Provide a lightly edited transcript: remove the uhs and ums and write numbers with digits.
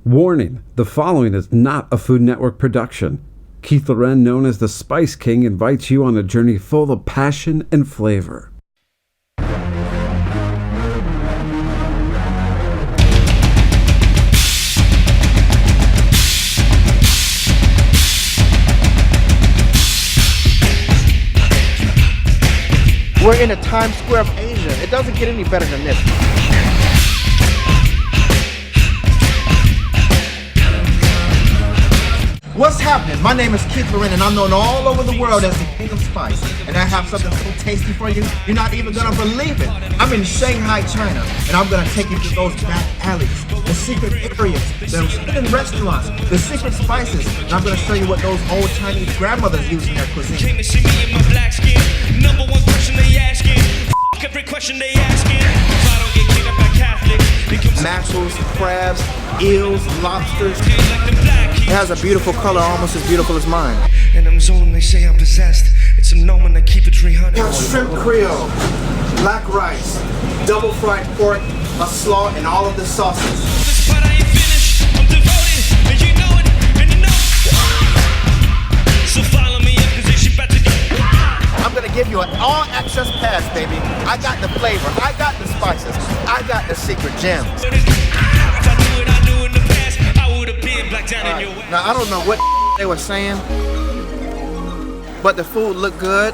Warning, the following is not a Food Network production. Keith Lorren, known as the Spice King, invites you on a journey full of passion and flavor. We're in the Times Square of Asia. It doesn't get any better than this. What's happening? My name is Keith Lorren, and I'm known all over the world as the King of Spice. And I have something so tasty for you, you're not even gonna believe it. I'm in Shanghai, China, and I'm gonna take you to those back alleys, the secret areas, the hidden restaurants, the secret spices, and I'm gonna show you what those old Chinese grandmothers use in their cuisine. Came to see me in my black skin. Number one question they asking. Every question they asking. If I don't get kicked up by Catholics, Mackerels, crabs, eels, lobsters. It has a beautiful color, almost as beautiful as mine. and I'm zoned, they say I'm possessed. It's a gnome and I keep it 300. We have shrimp creole, black rice, double fried pork, a slaw, and all of the sauces. This part I ain't finished. I'm devoted, and you know it, and you know it. So follow me up, cause this shit about to go. I'm gonna give you an all-access pass, baby. I got the flavor, I got the spices, I got the secret gems. If I knew what I knew in the past, I would have been black down in your way. Now, I don't know what they were saying, but the food looked good.